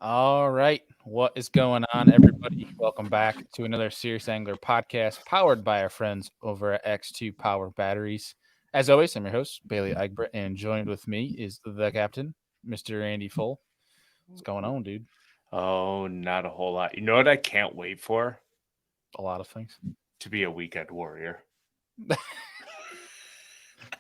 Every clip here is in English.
All right. What is going on, everybody? Welcome back to another Serious Angler podcast powered by our friends over at X2 Power Batteries. As always, I'm your host, Bailey Egbert, and joined with me is the captain, Mr. Andy Full. What's going on, dude? Oh, not a whole lot. You know what I can't wait for? A lot of things. To be a weekend warrior.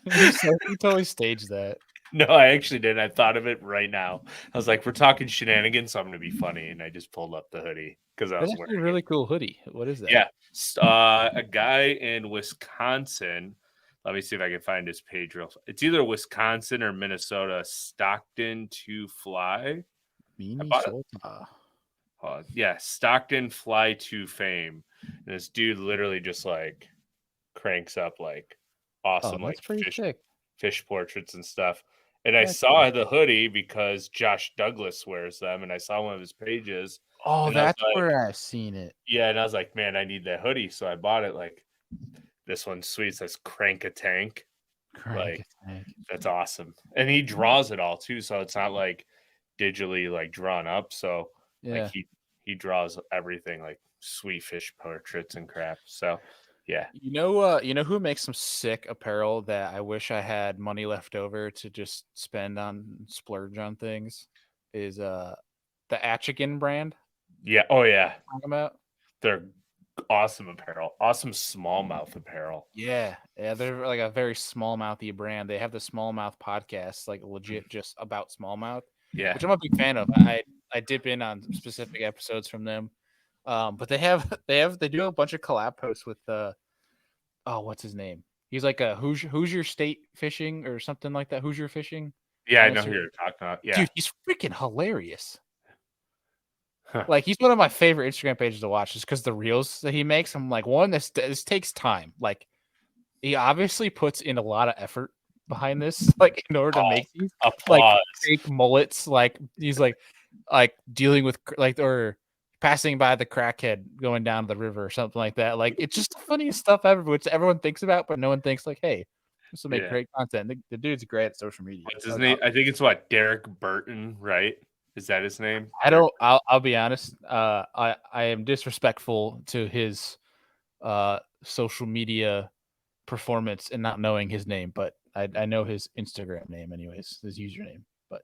You totally staged that. No, I actually did. I thought of it right now. I was like, we're talking shenanigans, so I'm going to be funny. And I just pulled up the hoodie because I That's was actually a wearing it. really cool hoodie. What is that? Yeah. A guy in Wisconsin. Let me see if I can find his page real fast. It's either Wisconsin or Minnesota. Stockton to Fly. I bought it. Minnesota. Yeah. Stockton Fly to Fame. And this dude literally just like cranks up like Oh, awesome like that's pretty sick. fish portraits and stuff. And I Heck yeah. saw the hoodie because Josh Douglas wears them, and I saw one of his pages, Oh, and I was that's like, where I've seen it. yeah, and I was like, man, I need that hoodie, so I bought it. Like this one's sweet, it says "Crank a Tank," Crank like attack. that's awesome, and he draws it all too, so it's not like digitally like drawn up. So like Yeah. he draws everything like sweet fish portraits and crap. So yeah, You know who makes some sick apparel that I wish I had money left over to just spend on splurge on things is the Achigan brand yeah, oh yeah. I'm talking about. They're awesome apparel, awesome smallmouth apparel. Yeah, yeah, they're like a very smallmouthy brand. They have the Smallmouth podcast, like Mm. legit just about smallmouth, Yeah. which I'm a big fan of. I dip in on specific episodes from them. But they do a bunch of collab posts with oh, what's his name? He's like a Hoosier State Fishing or something like that. Hoosier Fishing. Yeah, I know who Honestly, you're talking about. Yeah. dude, he's freaking hilarious. Huh. Like he's one of my favorite Instagram pages to watch, just because the reels that he makes. I'm like, one, this takes time. Like he obviously puts in a lot of effort behind this, like in order to make these like Applause. fake mullets. Like he's like dealing with like or passing by the crackhead going down the river or something like that. Like it's just the funniest stuff ever, which everyone thinks about, but no one thinks like, hey, this will make Yeah. great content. The dude's great at social media. What's his name? I think it's what, Derek Burton, right? Is that his name? I Derek. don't. I'll be honest. I am disrespectful to his social media performance and not knowing his name, but I know his Instagram name anyways, his username. But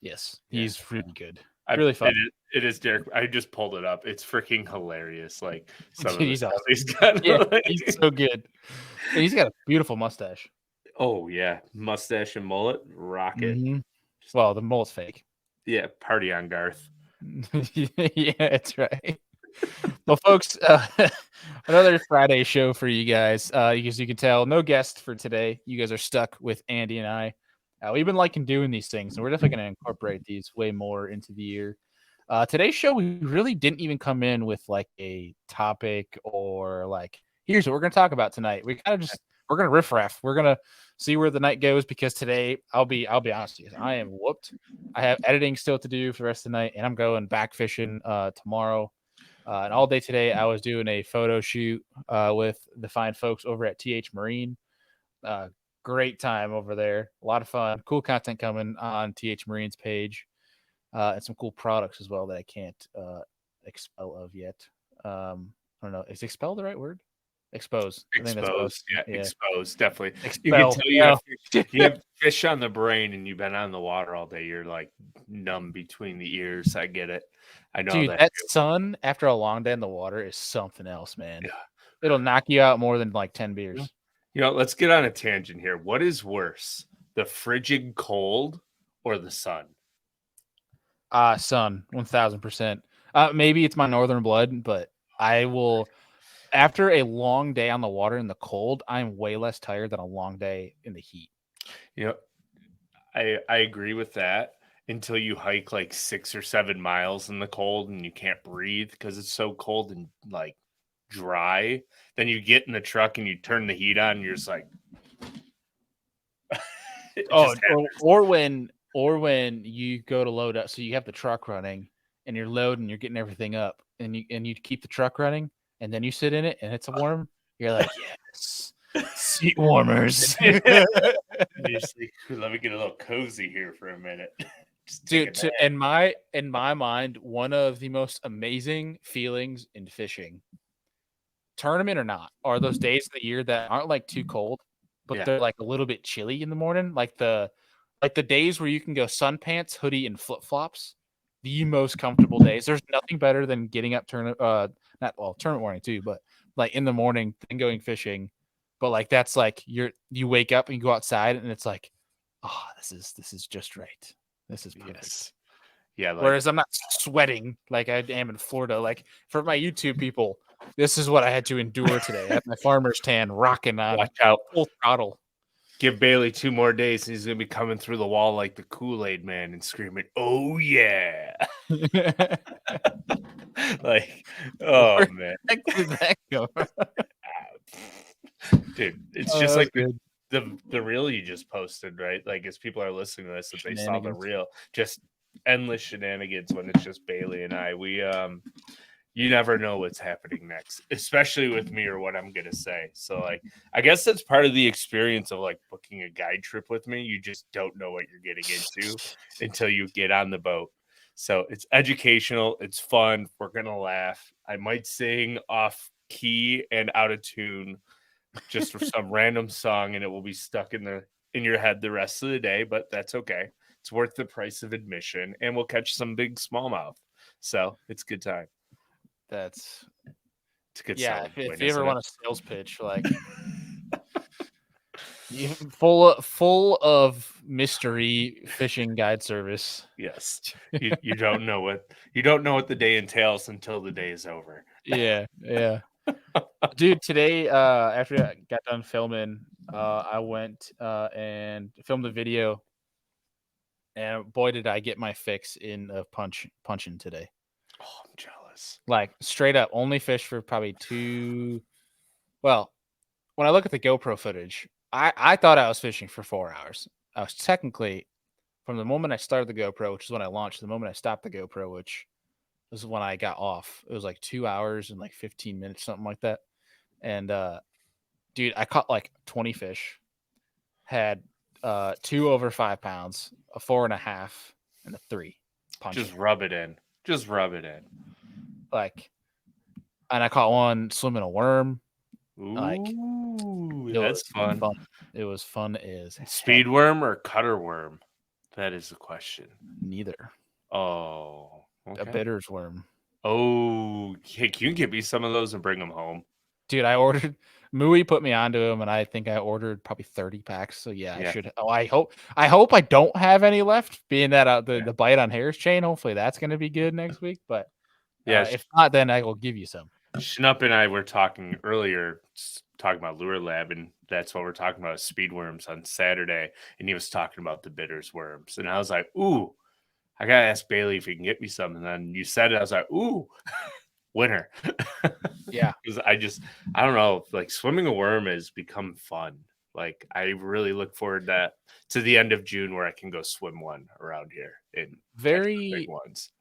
yes, Yeah. he's really good, I really fun. it is Derek. I just pulled it up. It's freaking hilarious. Like some Dude, of the he's stuff awesome. he's got. Yeah, Like, he's so good. And he's got a beautiful mustache. oh yeah, mustache and mullet, rocket. Well, the mole's fake. Yeah, party on Garth. Yeah, that's right. Well, folks, another Friday show for you guys. As you can tell, no guest for today. You guys are stuck with Andy and I. We've been liking doing these things, and we're definitely going to incorporate these way more into the year. Today's show, we really didn't even come in with like a topic or like, here's what we're going to talk about tonight. We're going to riff raff. We're going to see where the night goes because today, I'll be honest with you, I am whooped. I have editing still to do for the rest of the night, and I'm going back fishing tomorrow. And all day today, I was doing a photo shoot with the fine folks over at TH Marine. Great time over there. A lot of fun. Cool content coming on TH Marine's page. And some cool products as well that I can't expel of yet. I don't know. Is expel the right word? Expose. I think that's Exposed, yeah, yeah. exposed, definitely. You can Expel. tell Yeah. you have fish on the brain, and you've been on the water all day. You're like numb between the ears. I get it. I know Dude, that that too. sun after a long day in the water is something else, man. Yeah. It'll knock you out more than like 10 beers. Let's get on a tangent here. What is worse, the frigid cold or the sun? Sun, 1000%. Maybe it's my northern blood, but I will. After a long day on the water in the cold, I'm way less tired than a long day in the heat. You know, I agree with that until you hike like 6 or 7 miles in the cold and you can't breathe because it's so cold and like dry. Then you get in the truck and you turn the heat on and you're just like, it Oh, just or when you go to load up, so you have the truck running and you're loading, you're getting everything up, and you keep the truck running, and then you sit in it and it's warm. You're like, yes, seat warmers. Seriously, let me get a little cozy here for a minute. Just take a Dude, nap. in my mind, one of the most amazing feelings in fishing, tournament or not, are those days of the year that aren't like too cold, but Yeah. they're like a little bit chilly in the morning, like the days where you can go sun pants, hoodie, and flip flops. The most comfortable days. There's nothing better than getting up not well tournament morning too, but like in the morning and going fishing. But like that's like you wake up and you go outside and it's like, oh, this is just right. This is perfect. Yes. Yeah, like Whereas I'm not sweating like I am in Florida. Like for my YouTube people, this is what I had to endure today. I had my farmer's tan rocking on watch out. full throttle. Give Bailey 2 more days, and he's gonna be coming through the wall like the Kool-Aid man and screaming, "Oh yeah!" Like, oh Where man, the heck did that go? dude, it's Oh, just that was like good. the reel you just posted, right? Like, as people are listening to this, if they saw the Shenanigans. reel, just endless shenanigans when it's just Bailey and I. You never know what's happening next, especially with me or what I'm gonna say. So, like, I guess that's part of the experience of like booking a guide trip with me. You just don't know what you're getting into until you get on the boat. So it's educational, it's fun. We're gonna laugh. I might sing off key and out of tune just for some random song, and it will be stuck in your head the rest of the day. But that's okay. It's worth the price of admission, and we'll catch some big smallmouth. So it's a good time. That's It's a good yeah. selling If point, you ever isn't it? want a sales pitch, like full of mystery fishing guide service. Yes. You don't know what the day entails until the day is over. Yeah, yeah. Dude, today, after I got done filming, I went and filmed a video, and boy, did I get my fix in of punching today. Oh, I'm jealous. Like straight up, only fish for probably two. Well, when I look at the GoPro footage, I thought I was fishing for 4 hours. I was technically from the moment I started the GoPro, which is when I launched, to the moment I stopped the GoPro, which was when I got off. It was like 2 hours and like 15 minutes, something like that. And dude, I caught like 20 fish, had two over 5 pounds, a 4.5, and a 3 Just punching. rub it in. Just rub it in. Like, and I caught one swimming a worm. Like, Ooh, it that's was fun. fun. It was fun as heck. Speed worm or cutter worm? That is the question. Neither. Oh, A okay. bitters worm. Oh, hey, can you get me some of those and bring them home? Dude, I ordered Mui put me onto him, and I think I ordered probably 30 packs. So yeah, I Yeah, should. Oh, I hope I don't have any left. Being that yeah, the bite on Harris chain, hopefully that's going to be good next week. But yeah. if not, then I will give you some. Schnupp and I were talking earlier, talking about lure lab, and that's what we're talking about: is speed worms on Saturday. And he was talking about the bitters worms, and I was like, "Ooh, I gotta ask Bailey if he can get me some." And then you said it, I was like, "Ooh, winner!" Yeah, Because I don't know, like swimming a worm has become fun. Like I really look forward to the end of June where I can go swim one around here and catch the big very. ones.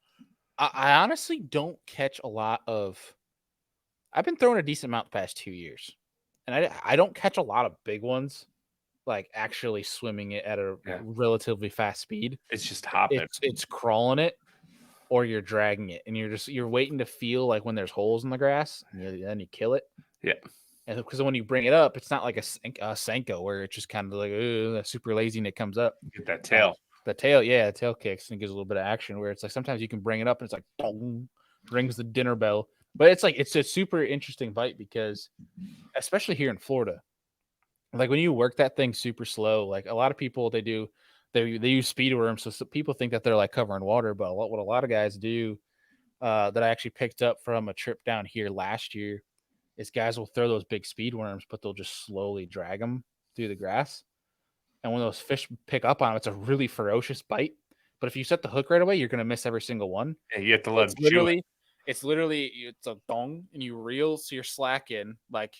I honestly don't catch a lot of. I've been throwing a decent amount the past 2 years, and I don't catch a lot of big ones, like actually swimming it at a Yeah, relatively fast speed. it's just hopping. It's crawling it or you're dragging it, and you're waiting to feel like when there's holes in the grass, and then you kill it. Yeah, And because when you bring it up, it's not like a Senko where it's just kind of like super lazy and it comes up. get that Like tail. the tail kicks and gives a little bit of action. Where it's like sometimes you can bring it up and it's like boom, rings the dinner bell. But it's like it's a super interesting bite because, especially here in Florida, like when you work that thing super slow, like a lot of people they use speed worms, so people think that they're like covering water, but what a lot of guys do that I actually picked up from a trip down here last year is guys will throw those big speed worms, but they'll just slowly drag them through the grass. And when those fish pick up on them, it's a really ferocious bite. But if you set the hook right away, you're gonna miss every single one. Yeah, you have to So let them chew it. it's a dong, and you reel, so you're slacking like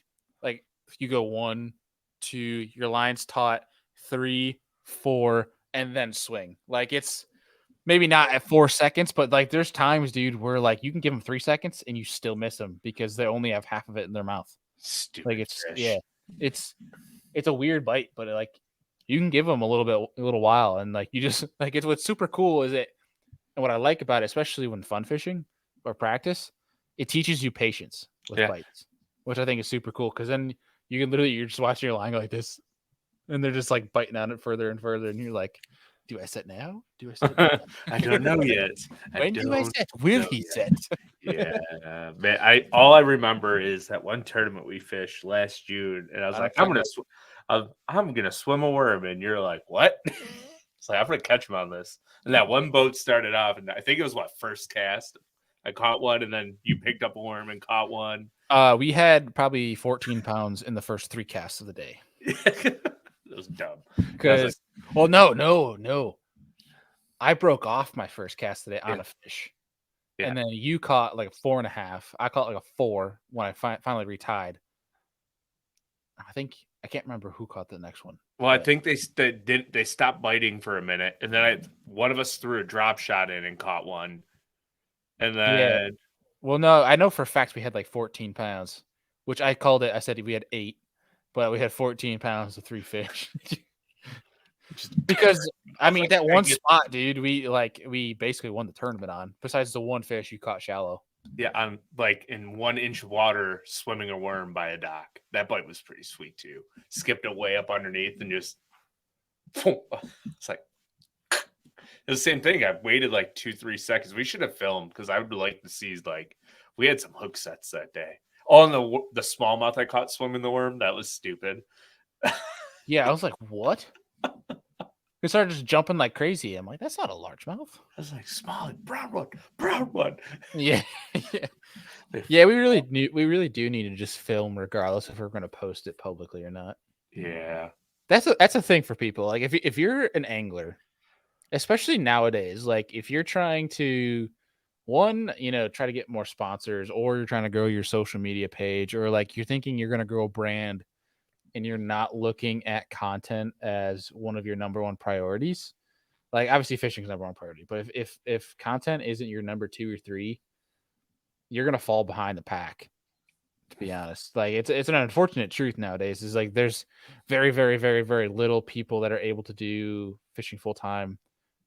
you go 1, 2, your line's taut, 3, 4, and then swing. Like it's maybe not at 4 seconds, but like there's times, dude, where like you can give them 3 seconds and you still miss them because they only have half of it in their mouth. Like Stupid it's yeah, fish. it's it's a weird bite, but like you can give them a little while, and like you just like it's what's super cool is it, and what I like about it, especially when fun fishing or practice, it teaches you patience with Yeah. bites, which I think is super cool because then you can literally you're just watching your line like this, and they're just like biting on it further and further, and you're like, "Do I set now? Do I set now? I don't know yet. I When do I don't set? Will know he yet. set?" Yeah, man. All I remember is that one tournament we fished last June, and I was like, Fun. I'm gonna swim a worm, and you're like, what? It's like I'm gonna catch him on this. And that one boat started off, and I think it was first cast. I caught one, and then you picked up a worm and caught one. We had probably 14 pounds in the first 3 casts of the day. It was dumb. And I was like, Because, well, no. I broke off my first cast today on yeah, a fish. yeah. And then you caught like a 4.5. I caught like a 4 when I finally retied. I can't remember who caught the next one. Well, I But think they stopped biting for a minute, and then one of us threw a drop shot in and caught one, and yeah. then Well, no, I know for a fact we had like 14 pounds, which I called it. I said we had 8, but we had 14 pounds of 3 fish. Because I I was mean like, that I one get spot, dude, we basically won the tournament on. Besides the one fish you caught shallow. yeah, I'm like in 1 inch water swimming a worm by a dock. That bite was pretty sweet too. Skipped it way up underneath and just it's like it's the same thing. I waited like 2-3 seconds. We should have filmed because I would like to see like we had some hook sets that day. Oh, and the smallmouth I caught swimming the worm, that was stupid. Yeah, I was like, "What?" They started just jumping like crazy. I'm like, "That's not a largemouth." I was like, small, brown one, brown one. Yeah. Yeah, we really do need to just film regardless if we're going to post it publicly or not. Yeah. That's a thing for people. Like if you're an angler, especially nowadays, like if you're trying to one, try to get more sponsors or you're trying to grow your social media page or like you're thinking you're going to grow a brand and you're not looking at content as one of your number one priorities. Like obviously fishing is number one priority, but if content isn't your number 2 or 3, you're going to fall behind the pack. To be honest, like it's an unfortunate truth nowadays is like there's very very very very little people that are able to do fishing full time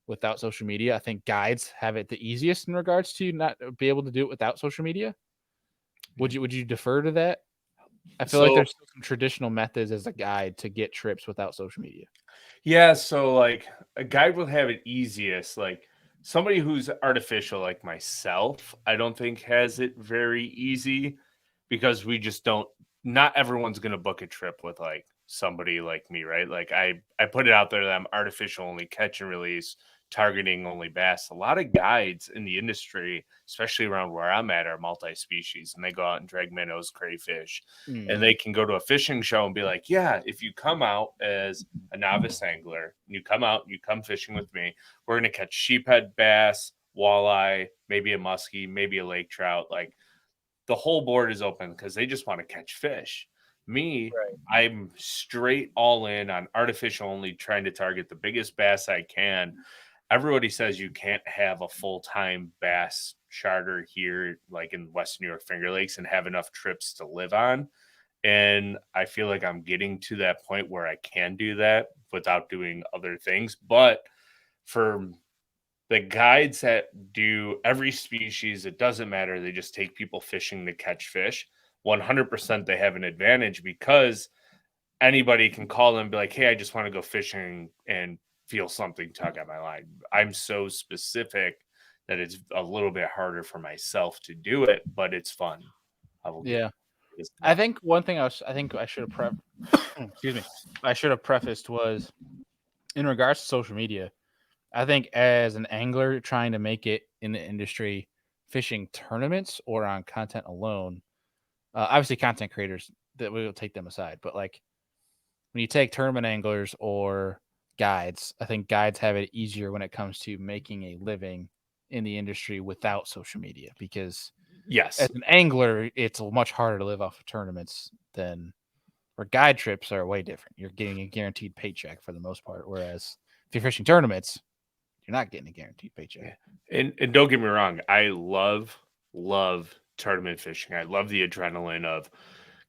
without social media. I think guides have it the easiest in regards to not be able to do it without social media. Would you defer to that? I feel like So there's still some traditional methods as a guide to get trips without social media. yeah, so like a guide will have it easiest. Like somebody who's artificial like myself, I don't think has it very easy because we just don't not everyone's gonna book a trip with like somebody like me, right? Like I put it out there that I'm artificial only catch and release, targeting only bass. A lot of guides in the industry, especially around where I'm at, are multi-species and they go out and drag minnows, crayfish, and Mm, they can go to a fishing show and be like, yeah, if you come out as a novice angler, and you come out and you come fishing with me, we're gonna catch sheephead bass, walleye, maybe a muskie, maybe a lake trout. Like the whole board is open because they just want to catch fish. Me, right. I'm straight all in on artificial only, trying to target the biggest bass I can. Everybody says you can't have a full-time bass charter here, like in West New York Finger Lakes, and have enough trips to live on. And I feel like I'm getting to that point where I can do that without doing other things. But for the guides that do every species, it doesn't matter. They just take people fishing to catch fish. 100% they have an advantage because anybody can call them and be like, hey, I just want to go fishing and feel something tug at my line. I'm so specific that it's a little bit harder for myself to do it, but it's fun. I will give Yeah. it is I fun. think one thing I think I should have excuse me. I should have prefaced was in regards to social media. I think as an angler trying to make it in the industry, fishing tournaments or on content alone, obviously content creators that we will take them aside, but like when you take tournament anglers or guides, I think guides have it easier when it comes to making a living in the industry without social media because as Yes. an angler, it's much harder to live off of tournaments than or guide trips are way different. You're getting a guaranteed paycheck for the most part, whereas if you're fishing tournaments, you're not getting a guaranteed paycheck. Yeah. And don't get me wrong, I love tournament fishing. I love the adrenaline of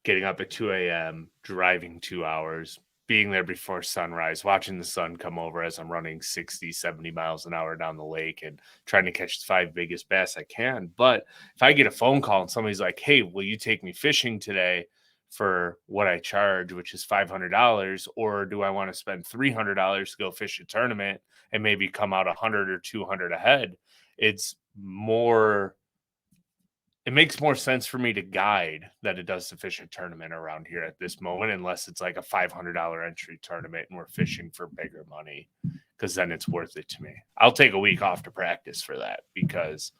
getting up at 2 a.m., driving 2 hours, being there before sunrise, watching the sun come over as I'm running 60, 70 miles an hour down the lake and trying to catch the 5 biggest bass I can. But if I get a phone call and somebody's like, "Hey, will you take me fishing today for what I charge, which is $500, or do I want to spend $300 to go fish a tournament and maybe come out 100 or 200 ahead?" It's more it makes more sense for me to guide than it does to fish a tournament around here at this moment, unless it's like a $500 entry tournament and we're fishing for bigger money, because then it's worth it to me. I'll take a week off to practice for that, because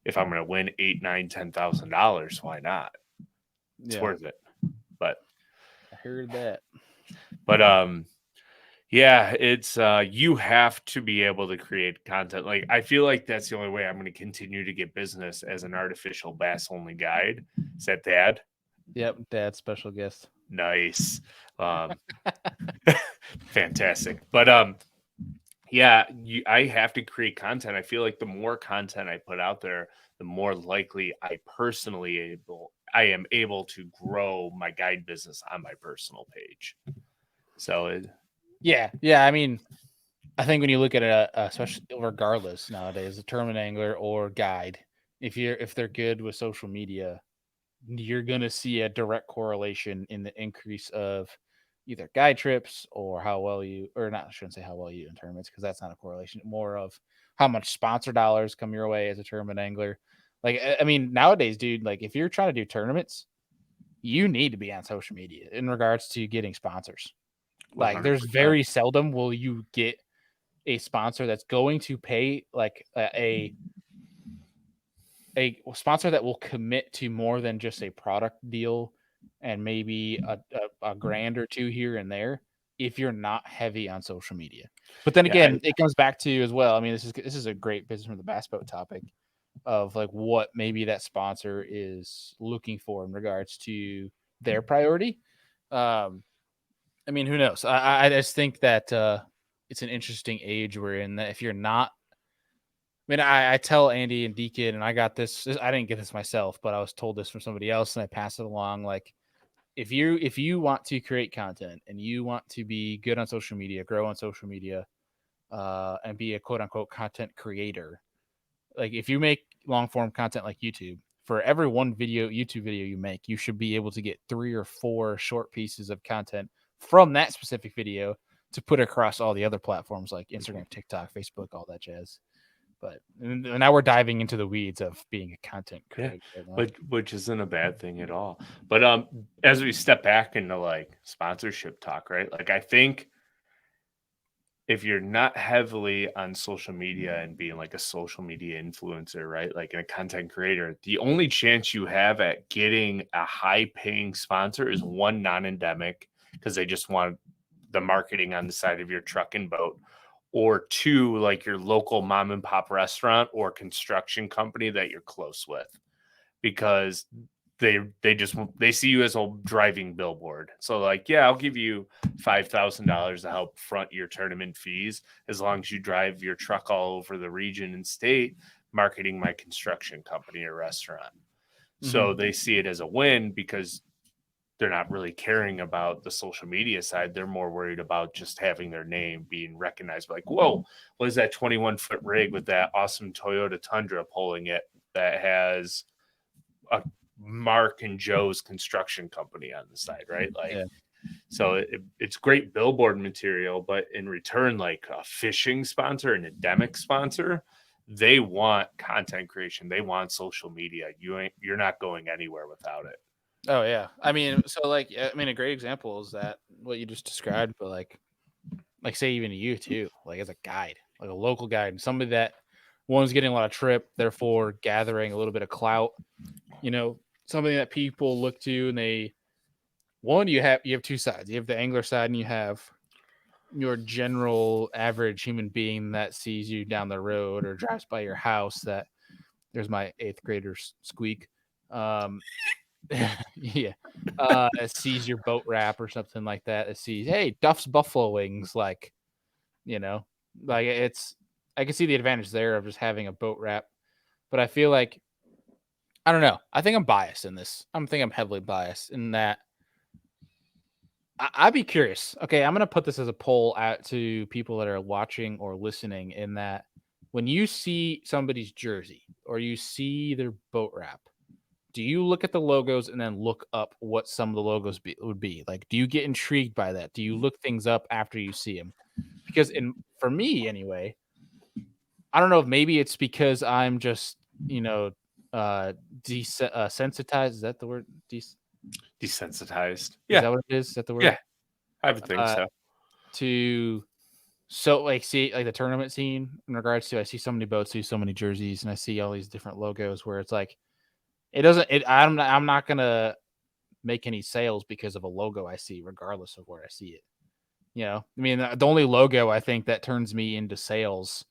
if I'm going to win $8, $9, $10,000, why not? It's worth it. But I heard that. Yeah, it's you have to be able to create content. Like, I feel like that's the only way I'm going to continue to get business as an artificial bass only guide. Is that Dad? Yep, Dad's special guest. Nice. Fantastic. But yeah, I have to create content. I feel like the more content I put out there, the more likely I am able to grow my guide business on my personal page. So yeah. I mean, I think when you look at it, especially regardless nowadays, a tournament angler or guide, if they're good with social media, you're gonna see a direct correlation in the increase of either guide trips or how well you, or not, I shouldn't say how well you do in tournaments, because that's not a correlation. More of how much sponsor dollars come your way as a tournament angler. Like, I mean, nowadays, dude, like if you're trying to do tournaments, you need to be on social media in regards to getting sponsors. Like, there's 100%. very seldom will you get a sponsor that's going to pay like a sponsor that will commit to more than just a product deal and maybe a grand or two here and there if you're not heavy on social media. But then Yeah, again, it comes back to as well. I mean, this is a great business from the bass boat topic of like what maybe that sponsor is looking for in regards to their priority. I mean, who knows? I just think that it's an interesting age we're in. That if you're not, I mean, I tell Andy and Deacon, and I got this. I didn't get this myself, but I was told this from somebody else, and I pass it along. Like, if you want to create content and you want to be good on social media, grow on social media, and be a quote unquote content creator, like if you make long form content like YouTube, for every one YouTube video you make, you should be able to get 3 or 4 short pieces of content from that specific video to put across all the other platforms like Instagram, TikTok, Facebook, all that jazz. But now we're diving into the weeds of being a content yeah, creator. Right. which isn't a bad thing at all. But as we step back into like sponsorship talk, right? Like, I think if you're not heavily on social media and being like a social media influencer, right? Like a content creator, the only chance you have at getting a high paying sponsor is one, non-endemic, because they just want the marketing on the side of your truck and boat, or two, like your local mom and pop restaurant or construction company that you're close with, because they see you as a driving billboard. So like, yeah, I'll give you $5,000 to help front your tournament fees as long as you drive your truck all over the region and state marketing my construction company or restaurant. So they see it as a win, because they're not really caring about the social media side. They're more worried about just having their name being recognized. Like, whoa, what is that 21-foot rig with that awesome Toyota Tundra pulling it that has a Mark and Joe's construction company on the side, right? Like, Yeah. so it's great billboard material, but in return, like a fishing sponsor, an endemic sponsor, they want content creation. They want social media. You're not going anywhere without it. Oh yeah. I mean, so like, I mean, a great example is that what you just described, but like say even you too, like as a guide, like a local guide, and somebody that one's getting a lot of trip, therefore gathering a little bit of clout. You know, something that people look to, and you have two sides. You have the angler side, and you have your general average human being that sees you down the road or drives by your house. That there's my 8th grader squeak. Yeah. Sees your boat wrap or something like that. It sees, hey, Duff's buffalo wings, like, you know, like I can see the advantage there of just having a boat wrap. But I feel like, I don't know. I think I'm biased in this. I think I'm heavily biased in that I'd be curious. Okay, I'm gonna put this as a poll out to people that are watching or listening. In that, when you see somebody's jersey or you see their boat wrap, do you look at the logos and then look up what some of the logos would be? Like, do you get intrigued by that? Do you look things up after you see them? Because for me anyway, I don't know if maybe it's because I'm just you know sensitized. Is that the word? Desensitized. Is Yeah. that what it is? Is that the word? Yeah. I would think Uh, so. to So, like, see, like, the tournament scene in regards to I see so many boats, see so many jerseys, and I see all these different logos where it's like it doesn't it I'm not gonna make any sales because of a logo I see, regardless of where I see it. I mean, the only logo I think that turns me into sales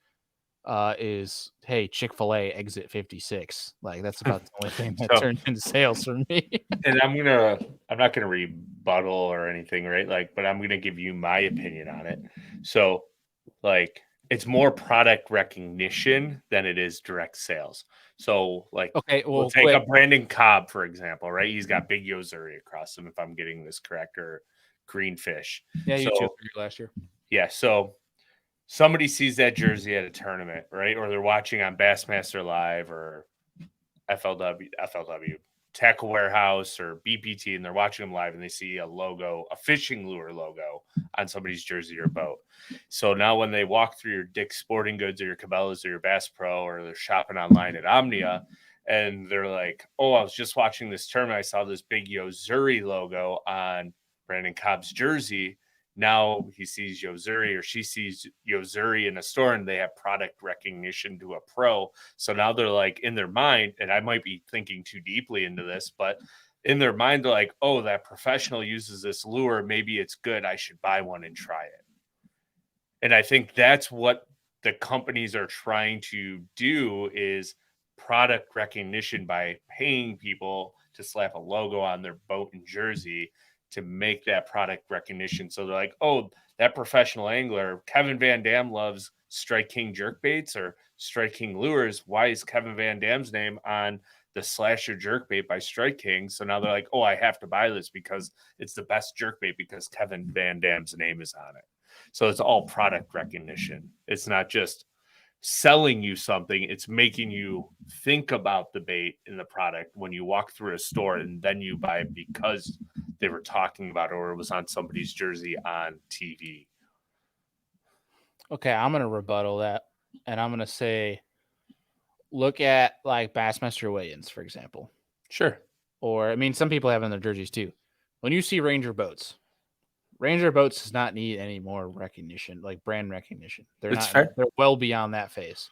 is hey, Chick-fil-A exit 56. Like that's about the only thing that So turns into sales for me. and I'm not gonna rebuttal or anything, right? Like, but I'm gonna give you my opinion on it. So, like, it's more product recognition than it is direct sales. So, like, Okay, we'll well, take a quick. Brandon Cobb, for example, right? He's got big Yozuri across him, if I'm getting this correct, or greenfish. Yeah, you So, 2 last year. yeah, so somebody sees that jersey at a tournament, right? Or they're watching on Bassmaster Live or FLW, Tackle Warehouse or BPT, and they're watching them live and they see a logo, a fishing lure logo on somebody's jersey or boat. So now when they walk through your Dick's Sporting Goods or your Cabela's or your Bass Pro, or they're shopping online at Omnia, and they're like, oh, I was just watching this tournament. I saw this big Yozuri logo on Brandon Cobb's jersey. Now he sees Yozuri or she sees Yozuri in a store and they have product recognition to a pro. So now they're like in their mind, and I might be thinking too deeply into this, but in their mind, they're like, oh, that professional uses this lure. Maybe it's good. I should buy one and try it. And I think that's what the companies are trying to do is product recognition by paying people to slap a logo on their boat and jersey to make that product recognition. So they're like, oh, that professional angler, Kevin Van Dam loves Strike King jerkbaits or Strike King lures. Why is Kevin Van Dam's name on the Slasher jerkbait by Strike King? So now they're like, oh, I have to buy this because it's the best jerkbait because Kevin Van Dam's name is on it. So it's all product recognition. It's not just selling you something, it's making you think about the bait in the product when you walk through a store and then you buy it because they were talking about it or it was on somebody's jersey on TV. Okay, I'm gonna rebuttal that, and I'm gonna say, look at like Bassmaster weigh-ins, for example. Sure. Or I mean, some people have in their jerseys too. When you see Ranger boats does not need any more recognition, like brand recognition. They're It's not. fair. They're well beyond that phase.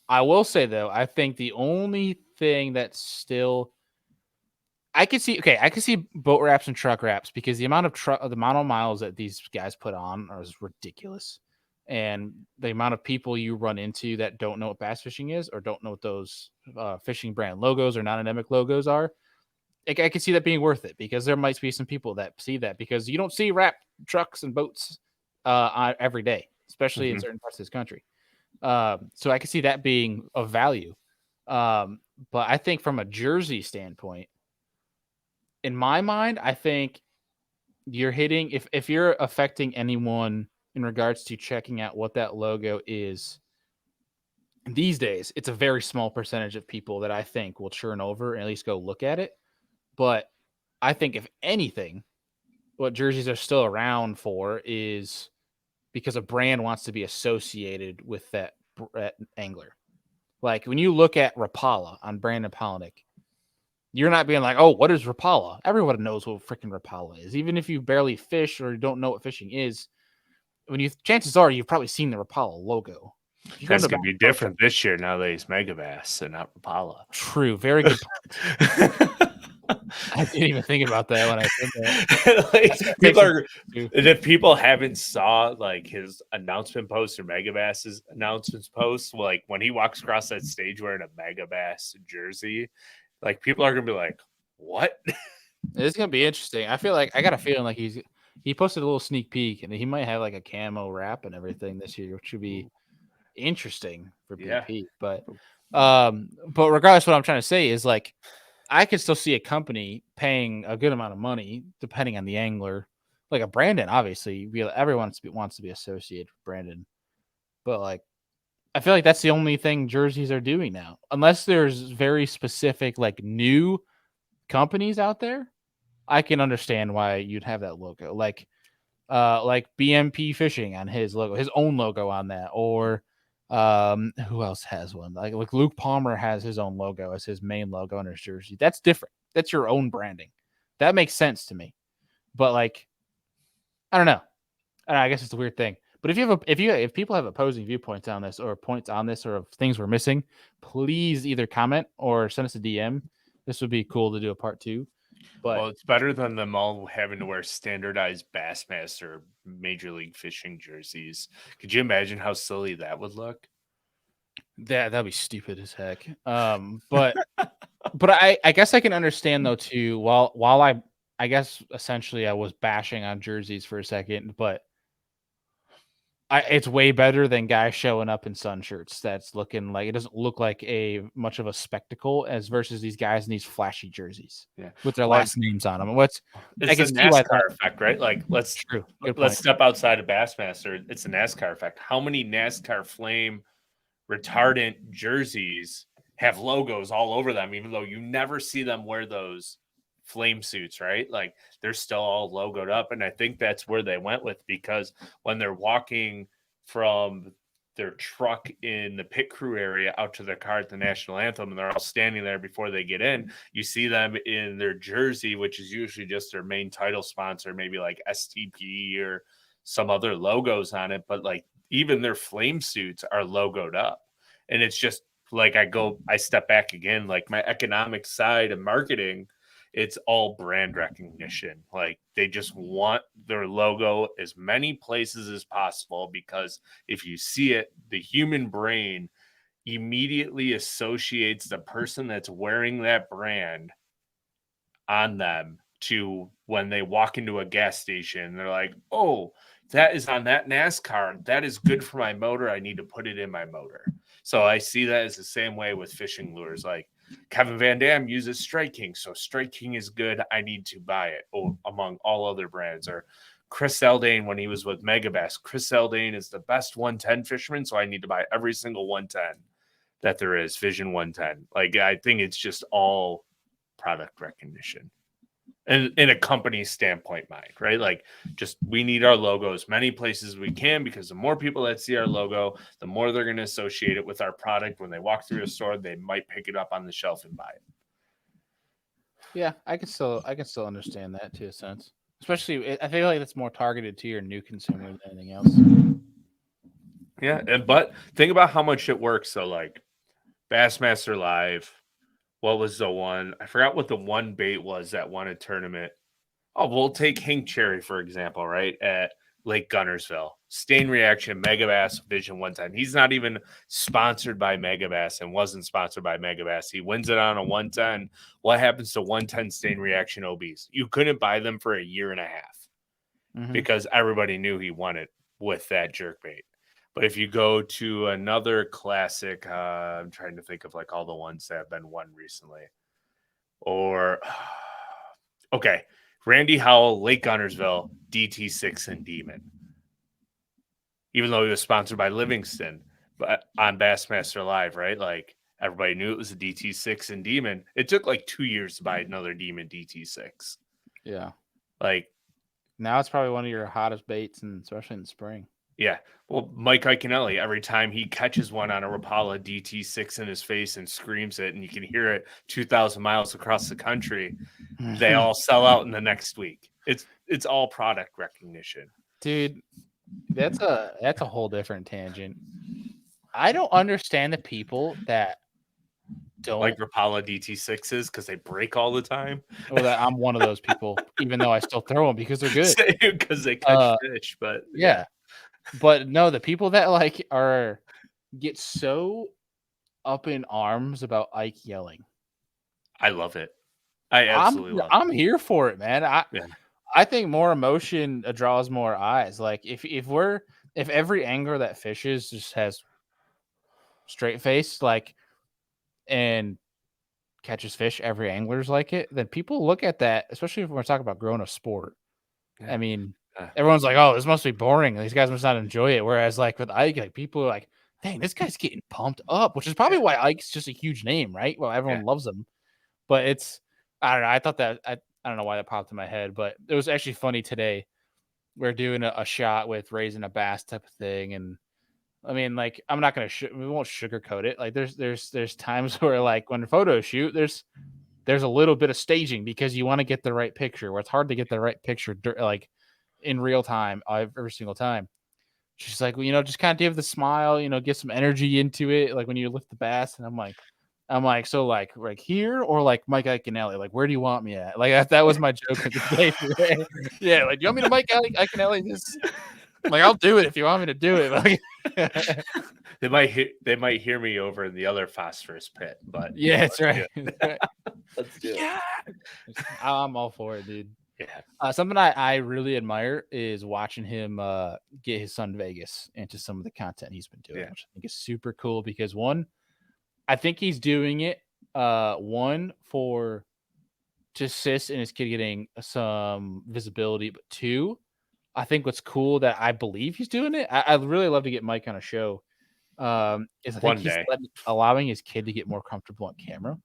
I will say though, I think the only thing that's still I could see boat wraps and truck wraps because the amount of miles that these guys put on is ridiculous. And the amount of people you run into that don't know what bass fishing is or don't know what those fishing brand logos or non-endemic logos are, I can see that being worth it because there might be some people that see that because you don't see wrap trucks and boats every day, especially in Mm-hmm. certain parts of this country. So I can see that being of value. But I think from a jersey standpoint, in my mind, I think you're hitting if you're affecting anyone in regards to checking out what that logo is these days, it's a very small percentage of people that I think will churn over and at least go look at it. But I think if anything, what jerseys are still around for is because a brand wants to be associated with that angler. Like when you look at Rapala on Brandon Palaniuk, you're not being like, oh, what is Rapala? Everyone knows what freaking Rapala is. Even if you barely fish or don't know what fishing is, chances are you've probably seen the Rapala logo. If you go That's to going to be different this year now that he's Megabass and not Rapala. True, very good point. I didn't even think about that when I said that. Like, people are, if people haven't saw like his announcement post or Megabass's announcements post, like when he walks across that stage wearing a Megabass jersey, like people are gonna be like, "What?" It's gonna be interesting. I feel like I got a feeling like he posted a little sneak peek and he might have like a camo wrap and everything this year, which would be interesting for Yeah. BP. But regardless, what I'm trying to say is like I could still see a company paying a good amount of money, depending on the angler, like a Brandon, obviously, everyone wants to be associated with Brandon, but like I feel like that's the only thing jerseys are doing now, unless there's very specific like new companies out there. I can understand why you'd have that logo, like BMP Fishing on his logo, his own logo on that, or who else has one? Like Luke Palmer has his own logo as his main logo on his jersey. That's different. That's your own branding. That makes sense to me. But like, I don't know. I guess it's a weird thing. But if people have opposing viewpoints on this or points on this or things we're missing, please either comment or send us a DM. This would be cool to do a part 2. But Well, it's better than them all having to wear standardized Bassmaster Major League Fishing jerseys. Could you imagine how silly that would look? that'd be stupid as heck. But I guess I can understand though too. While I guess essentially I was bashing on jerseys for a second, but it's way better than guys showing up in sun shirts. That's looking like it doesn't look like a much of a spectacle as versus these guys in these flashy jerseys Yeah. with their Well, last names on them. What's I it's the can see why that NASCAR effect, right? Like true. Good let's point. step outside of Bassmaster. It's the NASCAR effect. How many NASCAR flame retardant jerseys have logos all over them, even though you never see them wear those flame suits, right? Like they're still all logoed up. And I think that's where they went with, because when they're walking from their truck in the pit crew area out to their car at the national anthem, and they're all standing there before they get in, you see them in their jersey, which is usually just their main title sponsor, maybe like STP or some other logos on it. But like even their flame suits are logoed up. And it's just like I step back again, like my economic side of marketing, it's all brand recognition. Like they just want their logo as many places as possible, because if you see it, the human brain immediately associates the person that's wearing that brand on them to when they walk into a gas station. They're like, oh, that is on that NASCAR. That is good for my motor. I need to put it in my motor. So I see that as the same way with fishing lures. Like Kevin Van Dam uses Strike King. So Strike King is good. I need to buy it, among all other brands. Or Chris Eldane, when he was with Megabass, Chris Eldane is the best 110 fisherman. So I need to buy every single 110 that there is, Vision 110. Like I think it's just all product recognition and in a company standpoint mind, right? Like just we need our logo as many places as we can, because the more people that see our logo, the more they're going to associate it with our product. When they walk through a store, they might pick it up on the shelf and buy it. Yeah, I can still understand that to a sense. Especially I feel like it's more targeted to your new consumer than anything else. Yeah, but think about how much it works. So like Bassmaster Live, what was the one? I forgot what the one bait was that won a tournament. Oh, we'll take Hank Cherry, for example, right? At Lake Gunnersville. Stain Reaction, Megabass, Vision 110. He's not even sponsored by Megabass and wasn't sponsored by Megabass. He wins it on a 110. What happens to 110 Stain Reaction OBs? You couldn't buy them for a year and a half because everybody knew he won it with that jerkbait. But if you go to another classic, I'm trying to think of like all the ones that have been won recently. Or, okay, Randy Howell, Lake Gunnersville, DT6 and Demon. Even though he was sponsored by Livingston, but on Bassmaster Live, right? Like everybody knew it was a DT6 and Demon. It took like 2 years to buy another Demon DT6. Yeah. Like Now it's probably one of your hottest baits, and especially in the spring. yeah. Well, Mike Iaconelli, every time he catches one on a Rapala DT6 in his face and screams it, and you can hear it 2,000 miles across the country, they all sell out in the next week. It's all product recognition. Dude, that's a whole different tangent. I don't understand the people that don't Like Rapala DT6s because they break all the time. Well, that I'm one of those people, even though I still throw them because they're good. Because they catch fish, but Yeah. But no, the people that like get so up in arms about Ike yelling. I love it. I absolutely love it. I'm here for it, man. Yeah. I think more emotion draws more eyes. Like if every angler that fishes just has straight face, like, and catches fish, every angler's like it, then people look at that, especially if we're talking about growing a sport. I mean, Uh, everyone's like, "Oh, this must be boring. These guys must not enjoy it." Whereas, like with Ike, like people are like, "Dang, this guy's getting pumped up," which is probably why Ike's just a huge name, right? Well, yeah, everyone loves him, but I don't know. I thought that I don't know why that popped in my head, but it was actually funny today. We're doing a shot with raising a bass type of thing, and I mean, like, I'm not gonna we won't sugarcoat it. Like, there's times where like when photo shoot, there's a little bit of staging because you want to get the right picture. Where it's hard to get the right picture, like in real time every single time. She's like, well, just kind of give the smile, get some energy into it, like when you lift the bass. And I'm like, so like here or like Mike Iaconelli, like where do you want me at? Like that was my joke of the day today. Yeah, like you want me to Mike Iaconelli this? Like I'll do it if you want me to do it. Like, they might hear me over in the other phosphorus pit, but yeah, that's let's do right. it. That's right. Let's do it. Yeah, I'm all for it, dude. Yeah, Something I really admire is watching him get his son Vegas into some of the content he's been doing, yeah, which I think is super cool because one, I think he's doing it one for to assist in his kid getting some visibility, but two, I think what's cool that I believe he's doing it. I'd really love to get Mike on a show. Is I think one he's day. allowing his kid to get more comfortable on camera,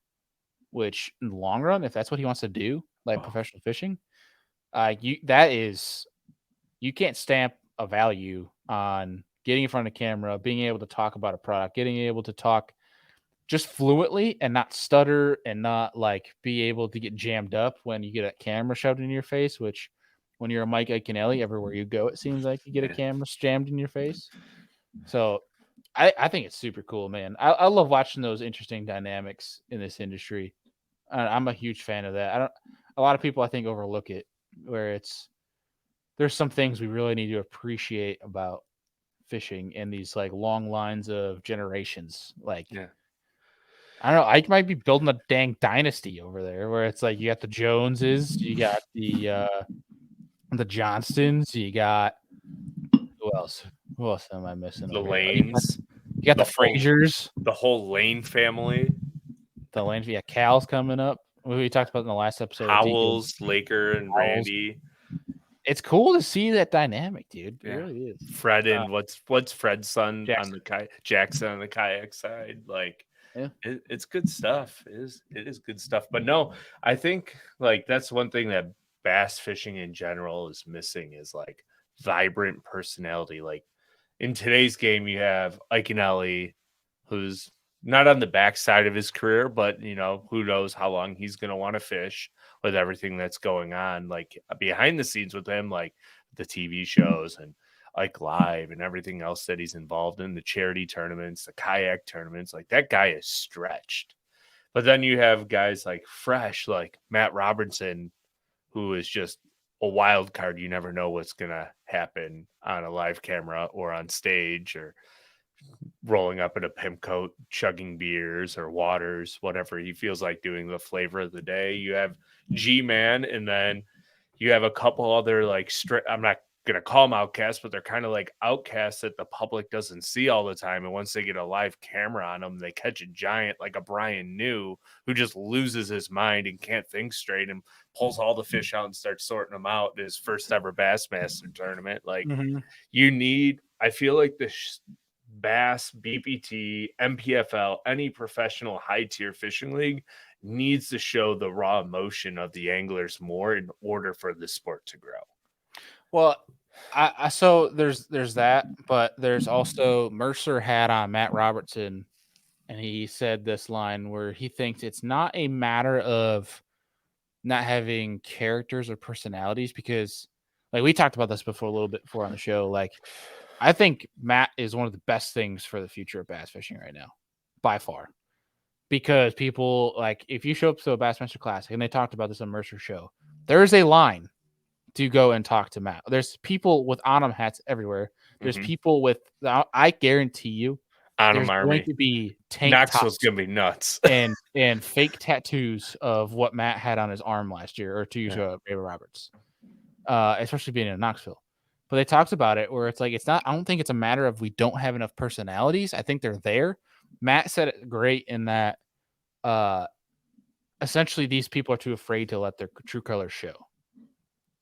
which in the long run, if that's what he wants to do, like Oh, professional fishing, that is you can't stamp a value on getting in front of the camera, being able to talk about a product, getting able to talk just fluently and not stutter and not like be able to get jammed up when you get a camera shoved in your face, which when you're a Mike Iaconelli, everywhere you go, it seems like you get a yeah, camera jammed in your face. So I think it's super cool, man. I love watching those interesting dynamics in this industry. I'm a huge fan of that. I don't a lot of people I think overlook it where there's some things we really need to appreciate about fishing in these like long lines of generations. Like yeah. I don't know, Ike might be building a dang dynasty over there where it's like you got the Joneses, you got the Johnstons, you got who else? Who else am I missing The over here? Lanes, You got the the whole Frasers, the whole Lane family, the Lane, yeah, Cal's coming up. We talked about in the last episode with DK Howells, Laker, and Owls. Randy. It's cool to see that dynamic, dude. It Yeah. really is. Fred Uh, and what's Fred's son on Jackson. the Jackson on the kayak side? Like Yeah. it's good stuff. It is good stuff. But no, I think like that's one thing that bass fishing in general is missing is like vibrant personality. Like in today's game, you have Iaconelli, who's not on the backside of his career, but who knows how long he's going to want to fish with everything that's going on, like behind the scenes with him, like the TV shows and like live and everything else that he's involved in, the charity tournaments, the kayak tournaments. Like that guy is stretched. But then you have guys like fresh, like Matt Robertson, who is just a wild card. You never know what's going to happen on a live camera or on stage or rolling up in a pimp coat, chugging beers or waters, whatever he feels like doing, the flavor of the day. You have G-Man, and then you have a couple other like I'm not gonna call them outcasts, but they're kind of like outcasts that the public doesn't see all the time. And once they get a live camera on them, they catch a giant like a Brian New who just loses his mind and can't think straight and pulls all the fish out and starts sorting them out in his first ever Bassmaster tournament. Like Mhm. I feel like the Bass, BPT, MPFL, any professional high tier fishing league needs to show the raw emotion of the anglers more in order for the sport to grow. Well, I so there's that, but there's also Mercer had on Matt Robertson, and he said this line where he thinks it's not a matter of not having characters or personalities because, like we talked about this before a little bit before on the show. Like, I think Matt is one of the best things for the future of bass fishing right now, by far. Because people like if you show up to a Bassmaster Classic, and they talked about this on Mercer show, there is a line to go and talk to Matt. There's people with Onum hats everywhere. There's Mm-hmm. people with I guarantee you, Onum there's going Army. to be tank Knoxville's tops gonna be nuts. and fake tattoos of what Matt had on his arm last year, or to use Yeah. David Roberts, especially being in Knoxville. But they talked about it where it's like it's not. I don't think it's a matter of we don't have enough personalities. I think they're there. Matt said it great in that uh, essentially these people are too afraid to let their true colors show.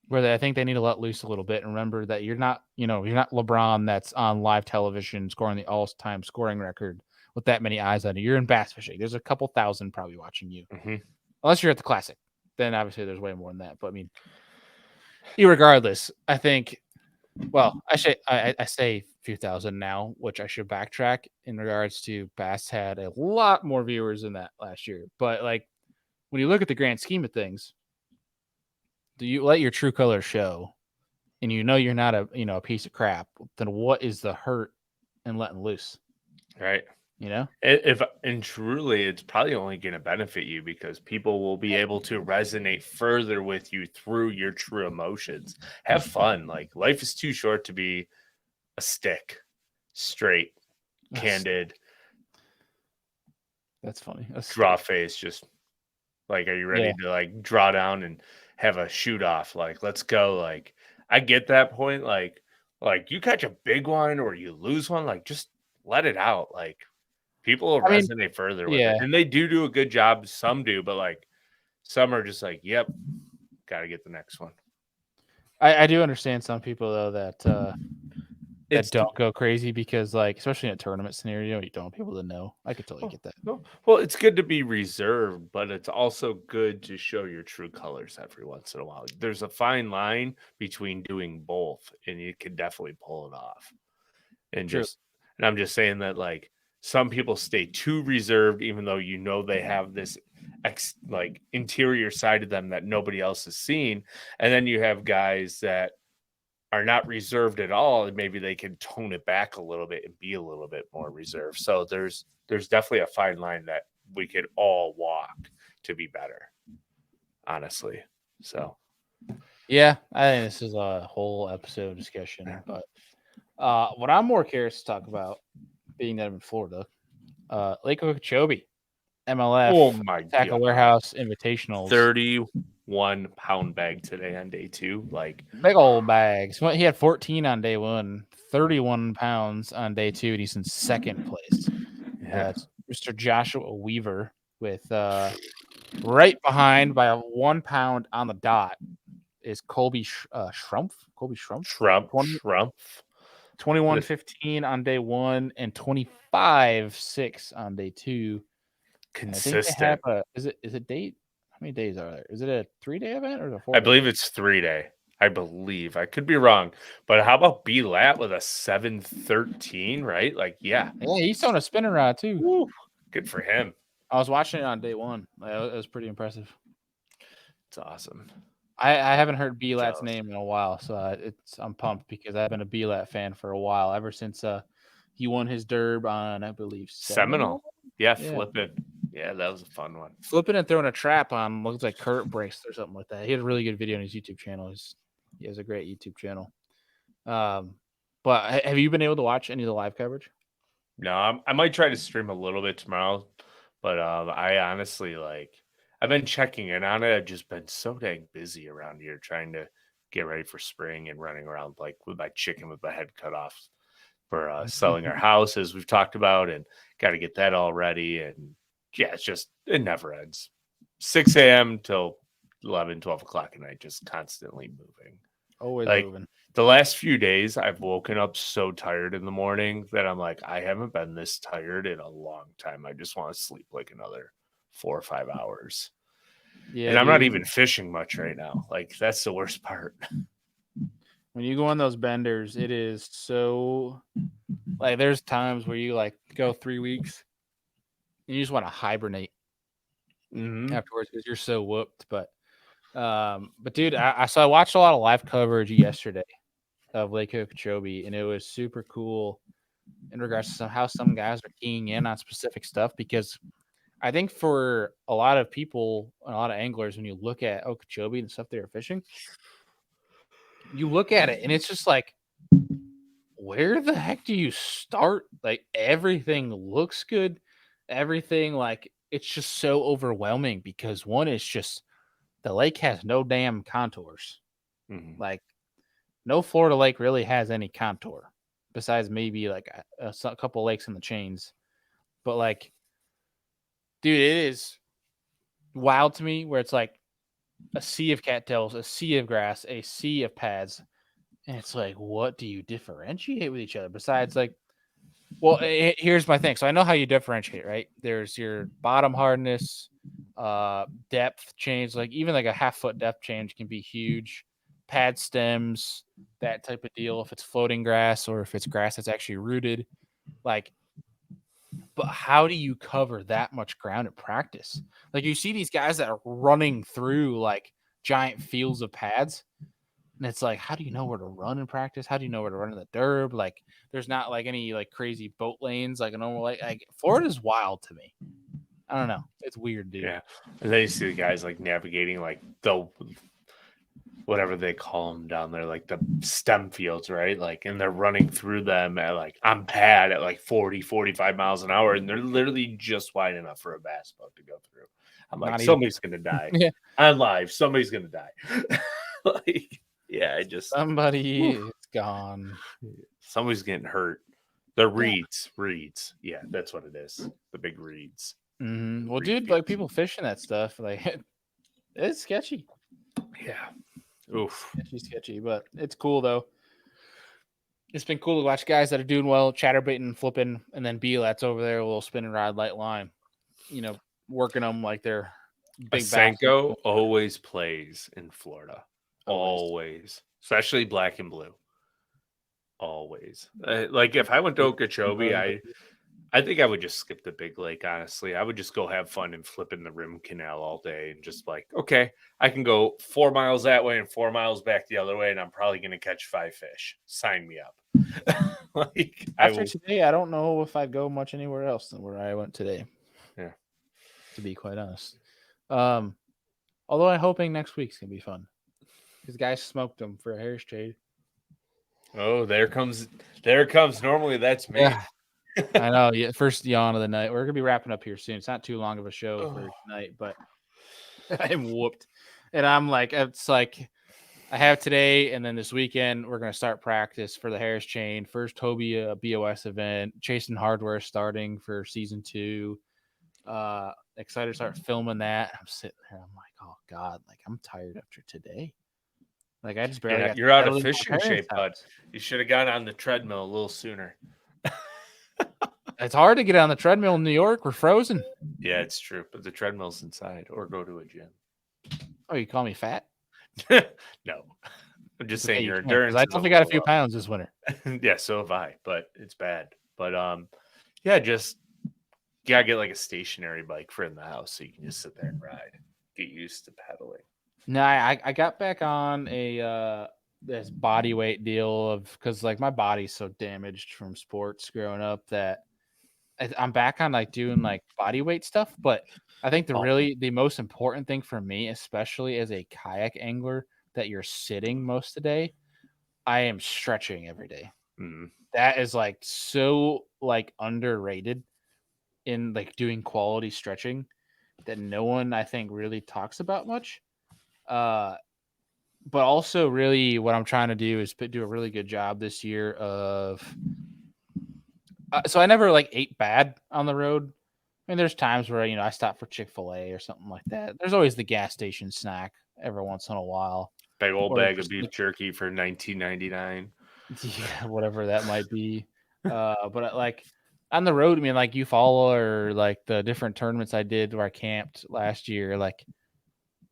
where I think they need to let loose a little bit and remember that you're not LeBron that's on live television scoring the all-time scoring record with that many eyes on you. You're in bass fishing. There's a couple thousand probably watching you, unless you're at the Classic. Then obviously there's way more than that. But I mean, irregardless, I think. Well, I say a few thousand now, which I should backtrack in regards to Bass had a lot more viewers than that last year. But like when you look at the grand scheme of things, do you let your true colors show? And you're not a piece of crap, then what is the hurt in letting loose? Right. You know? If and truly, it's probably only going to benefit you because people will be able to resonate further with you through your true emotions. Have fun. Like life is too short to be a stick, straight, candid, That's funny. A draw stick. face. Just like, are you Yeah. ready to like draw down and have a shoot off? Like, let's go. Like, I get that point. Like you catch a big one or you lose one, like just let it out. Like people will I mean, resonate further with it, yeah. and they do a good job. Some do, but like some are just like, "Yep, got to get the next one." I do understand some people though that It's don't go crazy because like especially in a tournament scenario, you don't want people to know. I could totally oh, get that. no. Well, it's good to be reserved, but it's also good to show your true colors every once in a while. There's a fine line between doing both, and you can definitely pull it off. And True. just, and I'm just saying that like some people stay too reserved, even though they have this like interior side of them that nobody else has seen, and then you have guys that are not reserved at all, and maybe they can tone it back a little bit and be a little bit more reserved. So there's definitely a fine line that we could all walk to be better, honestly. So Yeah, I think this is a whole episode discussion, but what I'm more curious to talk about, being that I'm in Florida, Lake Okeechobee, oh MLF my Tackle god, Warehouse Invitationals. 31 pound bag today on day 2. Like Big old bags. Well, he had 14 on day one, 31 pounds on day two, and he's in second place. yeah, It's Mr. Joshua Weaver with right behind by a 1 pound on the dot is Colby Schrumpf. Colby Schrumpf? 20, Trump 21.15 on day one and 25.6 on day two. And I think they have consistent. is it date? How many days are there? Is it a 3-day event or a I 4-day believe event? it's 3-day. I believe. I could be wrong. But how about B Lat with a 7:13, right? Like, yeah. Yeah, he's on a spinning rod too. Woo, good for him. I was watching it on day one. It was pretty impressive. It's awesome. I haven't heard B-Lat's Jealous. name in a while, so I'm pumped because I've been a B-Lat fan for a while, ever since he won his derb on, I believe, Seminole. Seminole. Yeah, Yeah, flipping. Yeah, that was a fun one. flipping and throwing a trap on looks like Kurt Brace or something like that. He had a really good video on his YouTube channel. He has a great YouTube channel. Um, but have you been able to watch any of the live coverage? No, I might try to stream a little bit tomorrow, but I honestly like I've been checking in on it. I've just been so dang busy around here trying to get ready for spring and running around like with my chicken with my head cut off for selling our house as we've talked about, and got to get that all ready. And yeah, it's just it never ends. 6 a.m. till 11, 12 o'clock at night, just constantly moving. Always Like moving. the last few days, I've woken up so tired in the morning that I'm like, I haven't been this tired in a long time. I just want to sleep like another 4 or 5 hours. Yeah, And I'm not dude. even fishing much right now. Like that's the worst part. When you go on those benders, it is so like there's times where you like go 3 weeks and you just want to hibernate Mm-hmm. afterwards because you're so whooped. But dude, I watched a lot of live coverage yesterday of Lake Okeechobee, and it was super cool in regards to how some guys are keying in on specific stuff because I think for a lot of people, a lot of anglers, when you look at Okeechobee and stuff they were fishing, you look at it and it's just like, where the heck do you start? Like everything looks good. Everything like it's just so overwhelming because one is just the lake has no damn contours. Mm-hmm. Like no Florida lake really has any contour besides maybe like a couple lakes in the chains. But like, dude, it is wild to me where it's like a sea of cattails, a sea of grass, a sea of pads. And it's like, what do you differentiate with each other besides like, well, here's my thing. So I know how you differentiate, right? There's your bottom hardness, depth change, like even like a half-foot depth change can be huge. Pad stems, that type of deal. If it's floating grass or if it's grass that's actually rooted, like, but how do you cover that much ground at practice? Like you see these guys that are running through like giant fields of pads, and it's like, how do you know where to run in practice? How do you know where to run in the derb? Like, there's not like any like crazy boat lanes like a normal lake. Like Florida's wild to me. I don't know. It's weird, dude. Yeah. And then you see the guys like navigating like the whatever they call them down there, like the stem fields, right? Like, and they're running through them at like on pad at like 40, 45 miles an hour, and they're literally just wide enough for a bass boat to go through. I'm like, Not even. somebody's gonna die Yeah. on live. Somebody's gonna die. Like, yeah, I just Somebody whew, is gone. somebody's getting hurt. The Yeah. reeds. Yeah, that's what it is. The big reeds. Well, Reed dude, like fields. people fishing that stuff, like it's sketchy. Yeah. Oof. Sketchy, but it's cool though. It's been cool to watch guys that are doing well, chatterbaiting, flipping, and then B-Lat's over there, a little spinning rod, light line, working them like they're A big bass. Senko always plays in Florida. Always. Always. Especially black and blue. Always. Like if I went to Okeechobee, I think I would just skip the big lake, honestly. I would just go have fun and flip in the rim canal all day and just like, okay, I can go 4 miles that way and 4 miles back the other way, and I'm probably gonna catch 5 fish. Sign me up. Like I After will. today, I don't know if I'd go much anywhere else than where I went today, Yeah. to be quite honest. Um, Although I'm hoping next week's gonna be fun because guys smoked them for a Harris trade. Oh, there comes. Normally that's me. Yeah, I know. Yeah, first yawn of the night. We're gonna be wrapping up here soon. It's not too long of a show for Oh, tonight, but I'm whooped, and I'm like, it's like I have today, and then this weekend we're gonna start practice for the Harris chain. First Toby BOS event. Chasing Hardware starting for season 2. Excited to start filming that. I'm sitting there. I'm like, oh god, like I'm tired after today. Like I just barely yeah, got you're out of settled into my fishing parents' shape, bud. house. You should have gone on the treadmill a little sooner. It's hard to get on the treadmill in New York. We're frozen. Yeah, it's true. But the treadmill's inside, or go to a gym. Oh, you call me fat? No, I'm just It's saying okay, you your can because I endurance is a definitely got a little few pounds this winter. yeah, so have I, but it's bad. But yeah, just you gotta get like a stationary bike for in the house so you can just sit there and ride. Get used to pedaling. No, I got back on a this body weight deal of because like my body's so damaged from sports growing up that I'm back on like doing like body weight stuff. But I think Oh, the most important thing for me, especially as a kayak angler, that you're sitting most of the day, I am stretching every day. mm, That is like so like underrated in like doing quality stretching that no one I think really talks about much. Uh, but also really what I'm trying to do is do a really good job this year of. So I never like ate bad on the road. I mean, there's times where I stop for Chick-fil-A or something like that. There's always the gas station snack every once in a while, big old or bag of just beef like jerky for 19.99. yeah, whatever that might be. But like on the road, I mean, like you follow or like the different tournaments I did where I camped last year, like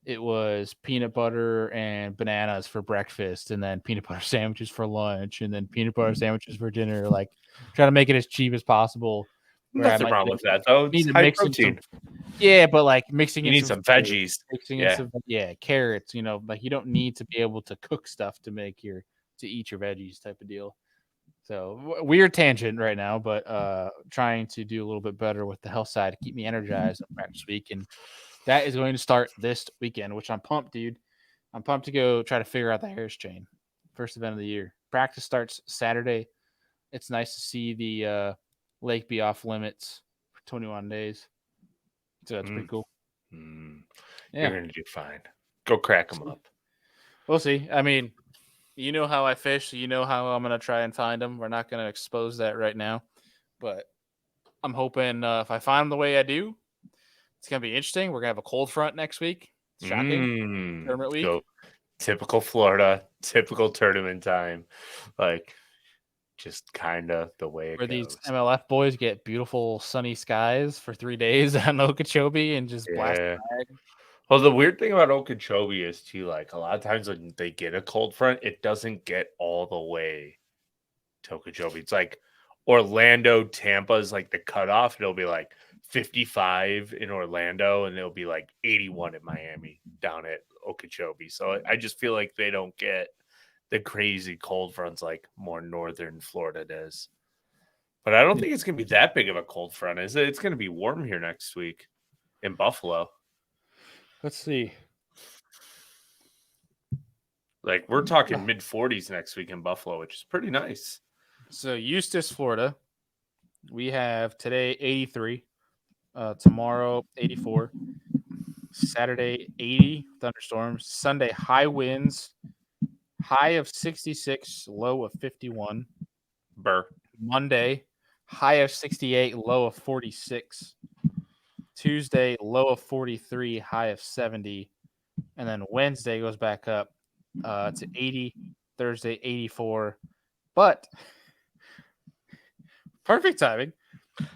it was peanut butter and bananas for breakfast, and then peanut butter sandwiches for lunch, and then peanut butter sandwiches for dinner. Like trying to make it as cheap as possible. Where I Nothing might wrong with that though. need It's to high mix in some, protein. yeah, but like mixing You in need some some fruit, veggies. mixing in Yeah. some carrots. Like you don't need to be able to cook stuff to eat your veggies type of deal. So weird tangent right now, but trying to do a little bit better with the health side to keep me energized on practice week, and that is going to start this weekend, which I'm pumped, dude. I'm pumped to go try to figure out the Harris chain. First event of the year. Practice starts Saturday. It's nice to see the lake be off limits for 21 days. So that's pretty Mm, cool. mm. You're Yeah. gonna do fine. Go crack them up. We'll see. I mean, you know how I fish, so you know how I'm going to try and find them. We're not going to expose that right now, but I'm hoping if I find them the way I do, it's going to be interesting. We're going to have a cold front next week. Shocking. Tournament week. Go typical Florida, typical tournament time. Like just kind of the way it Where these goes. MLF boys get beautiful sunny skies for 3 days on Okeechobee and just blast Yeah. the bag. Well, the weird thing about Okeechobee is too, like a lot of times when they get a cold front, it doesn't get all the way to Okeechobee. It's like Orlando, Tampa is like the cutoff. It'll be like 55 in Orlando, and it'll be like 81 in Miami down at Okeechobee. So I just feel like they don't get the crazy cold fronts like more northern Florida does. But I don't think it's going to be that big of a cold front, is it? It's going to be warm here next week in Buffalo. Let's see. Like we're talking mid 40s next week in Buffalo, which is pretty nice. So Eustis, Florida. We have today 83. Tomorrow 84. Saturday 80 thunderstorms. Sunday high winds. High of 66, low of 51. Burr. Monday high of 68, low of 46. Tuesday low of 43, high of 70. And then Wednesday goes back up to 80. Thursday 84. But perfect timing.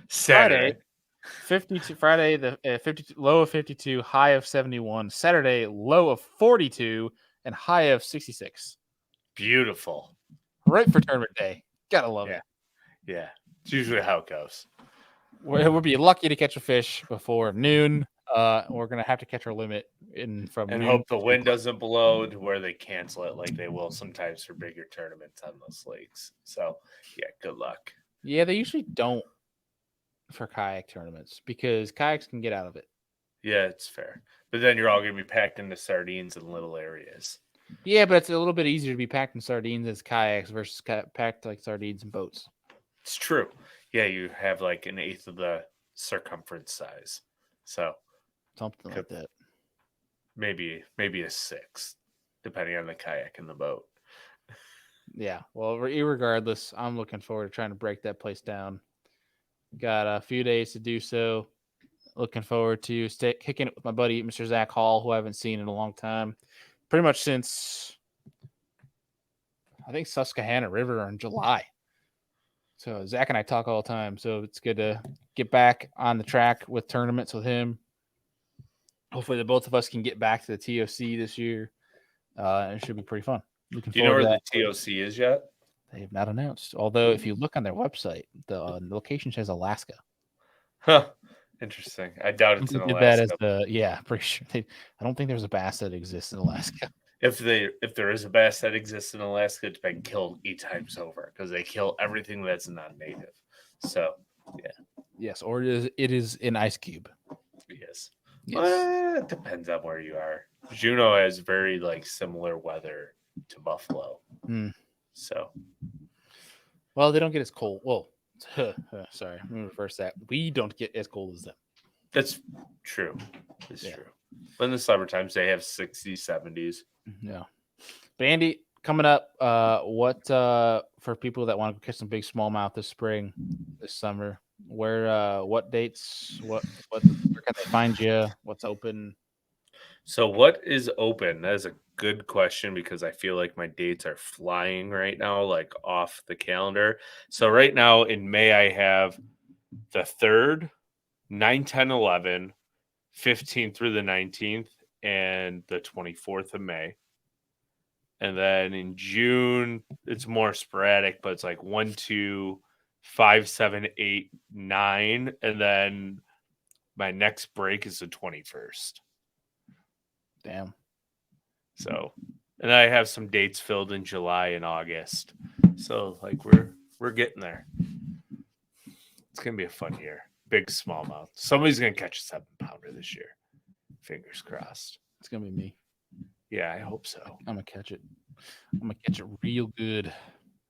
Saturday. 52. Friday the 52, low of 52, high of 71. Saturday low of 42 and high of 66. Beautiful. Right for tournament day. Gotta love it. Yeah. It's usually how it goes. We'll be lucky to catch a fish before noon. We're gonna have to catch our limit from and noon. Hope the wind doesn't blow to where they cancel it like they will sometimes for bigger tournaments on those lakes. So yeah, good luck. Yeah, they usually don't for kayak tournaments because kayaks can get out of it. Yeah, it's fair. But then you're all going to be packed into sardines in little areas. Yeah, but it's a little bit easier to be packed in sardines as kayaks versus packed like sardines in boats. It's true. Yeah, you have like an eighth of the circumference size. So something like that. Maybe a sixth, depending on the kayak and the boat. Yeah. Well, regardless, I'm looking forward to trying to break that place down. Got a few days to do so. Looking forward to kicking it with my buddy, Mr. Zach Hall, who I haven't seen in a long time. Pretty much since, I think, Susquehanna River in July. So Zach and I talk all the time. So it's good to get back on the track with tournaments with him. Hopefully the both of us can get back to the TOC this year. It should be pretty fun. Do you know where the TOC is yet? They have not announced. Although if you look on their website, the location says Alaska. Huh. Interesting. I doubt it's in Alaska. Pretty sure. I don't think there's a bass that exists in Alaska. If there is a bass that exists in Alaska, it's been killed 8 times over because they kill everything that's non-native. So yeah. Yes, or it is an ice cube. Yes. Well, it depends on where you are. Juneau has very similar weather to Buffalo. So well, they don't get as cold. Well, sorry, I'm gonna reverse that. We don't get as cold as them. That's true. It's true. But in the summer times they have 60s, 70s. Yeah. But Andy, coming up, what for people that want to catch some big smallmouth this spring, this summer, where what dates, where can they find you? What's open? So what is open? That is a good question because I feel like my dates are flying right now, like off the calendar. So right now in May, I have the 3rd, 9, 10, 11, 15th through the 19th, and the 24th of May. And then in June, it's more sporadic, but it's like 1, 2, 5, 7, 8, 9. And then my next break is the 21st. Damn. So, and I have some dates filled in July and August. So we're getting there. It's going to be a fun year. Big smallmouth. Somebody's going to catch a 7-pounder this year. Fingers crossed. It's going to be me. Yeah, I hope so. I'm going to catch it. I'm going to catch it real good.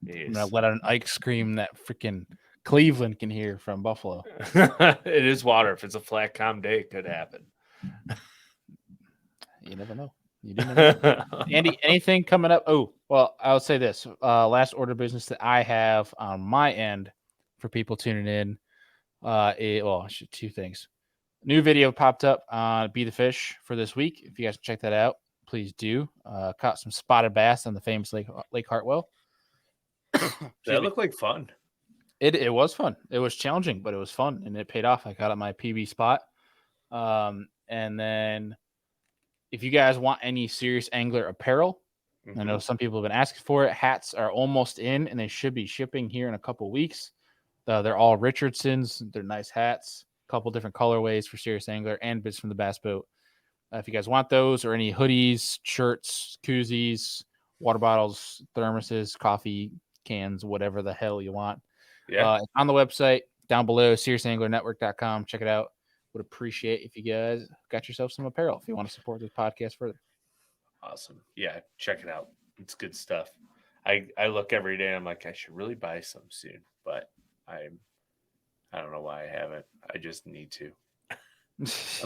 Yes. I'm going to let out an Ike scream that freaking Cleveland can hear from Buffalo. It is water. If it's a flat, calm day, it could happen. You never know. You do never know. Andy, anything coming up? Oh, well, I'll say this. Last order of business that I have on my end for people tuning in. 2 things. New video popped up on Be the Fish for this week. If you guys check that out, please do. Caught some spotted bass on the famous Lake Hartwell. That looked like fun. It was fun. It was challenging, but it was fun, and it paid off. I got at my PB spot. And then if you guys want any serious angler apparel, I know some people have been asking for it. Hats are almost in, and they should be shipping here in a couple weeks. They're all Richardsons. They're nice hats. A couple different colorways for serious angler and bits from the bass boat. If you guys want those or any hoodies, shirts, koozies, water bottles, thermoses, coffee cans, whatever the hell you want, on the website down below, seriousanglernetwork.com. Check it out. Would appreciate if you guys got yourself some apparel if you want to support this podcast further. Awesome. Yeah, check it out. It's good stuff. I look every day and I'm like, I should really buy some soon, but I don't know why I haven't. I just need to.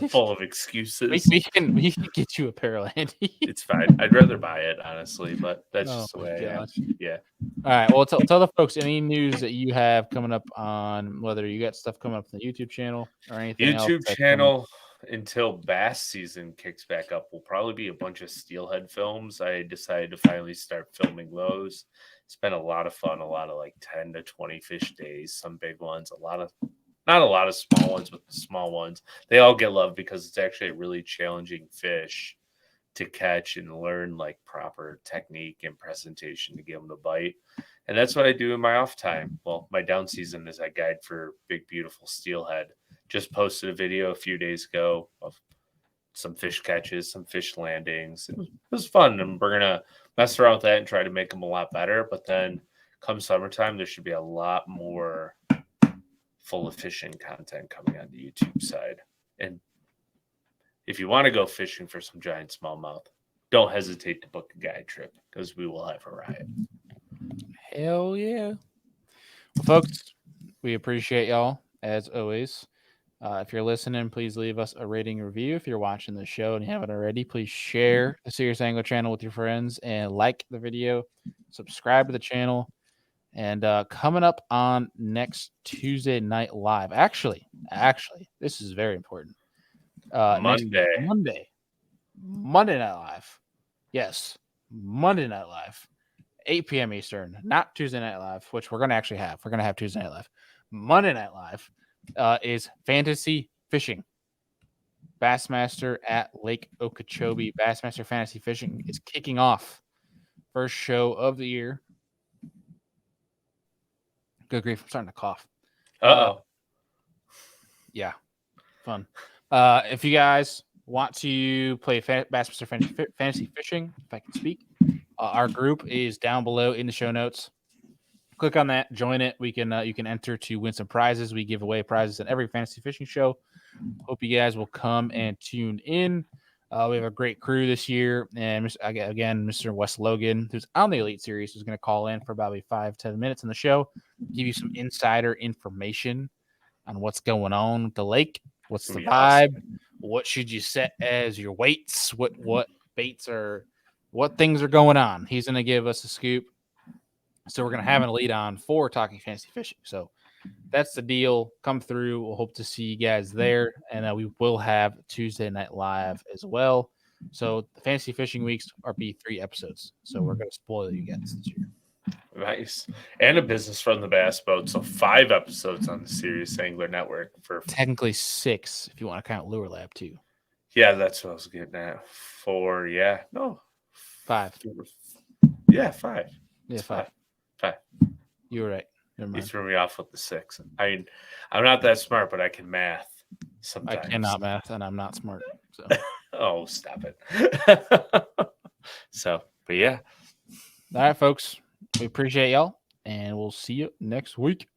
I'm full of excuses. We can get you apparel, Andy. It's fine. I'd rather buy it, honestly, but that's just the way I am. Yeah. All right. Well, tell the folks any news that you have coming up on whether you got stuff coming up on the YouTube channel or anything else. YouTube channel until bass season kicks back up will probably be a bunch of steelhead films. I decided to finally start filming those. It's been a lot of fun, a lot of like 10 to 20 fish days, some big ones, not a lot of small ones, but the small ones. They all get love because it's actually a really challenging fish to catch and learn like proper technique and presentation to get them to bite. And that's what I do in my off time. Well, my down season is I guide for big, beautiful steelhead. Just posted a video a few days ago of some fish catches, some fish landings. It was fun. And we're going to mess around with that and try to make them a lot better. But then come summertime, there should be a lot more full of fishing content coming on the YouTube side. And if you want to go fishing for some giant smallmouth, don't hesitate to book a guide trip because we will have a riot. Hell yeah. Well, folks, we appreciate y'all as always. If you're listening, please leave us a rating review. If you're watching the show and you haven't already, please share the Serious Angler channel with your friends and like the video. Subscribe to the channel. And coming up on next Tuesday Night Live. Actually, this is very important. Monday Night Live. Yes, Monday Night Live, 8 p.m. Eastern, not Tuesday Night Live, which we're going to actually have. We're going to have Tuesday Night Live. Monday Night Live is Fantasy Fishing. Bassmaster at Lake Okeechobee. Bassmaster Fantasy Fishing is kicking off. First show of the year. Good grief, I'm starting to cough. Yeah, fun. If you guys want to play Bassmaster Fantasy Fishing, if I can speak, our group is down below in the show notes. Click on that, join it. You can enter to win some prizes. We give away prizes at every fantasy fishing show. Hope you guys will come and tune in. We have a great crew this year, and again, Mr. Wes Logan, who's on the Elite Series, is going to call in for about 5-10 minutes in the show, give you some insider information on what's going on with the lake, what's the vibe, what should you set as your weights, what baits are, what things are going on. He's going to give us a scoop. So we're going to have an Elite on for Talking Fantasy Fishing. So that's the deal. Come through. We'll hope to see you guys there. And we will have Tuesday Night Live as well. So the Fantasy Fishing Weeks are 3 episodes. So we're going to spoil you guys this year. Nice. And a business from the bass boat. So 5 episodes on the Serious Angler Network. For technically 6 if you want to count Lure Lab too. Yeah, that's what I was getting at. 4, yeah. No. 5. Yeah, 5. Yeah, 5. 5. You were right. You threw me off with the 6. I'm not that smart, but I can math sometimes. I cannot math, and I'm not smart. So. Oh, stop it. But yeah. All right, folks. We appreciate y'all, and we'll see you next week.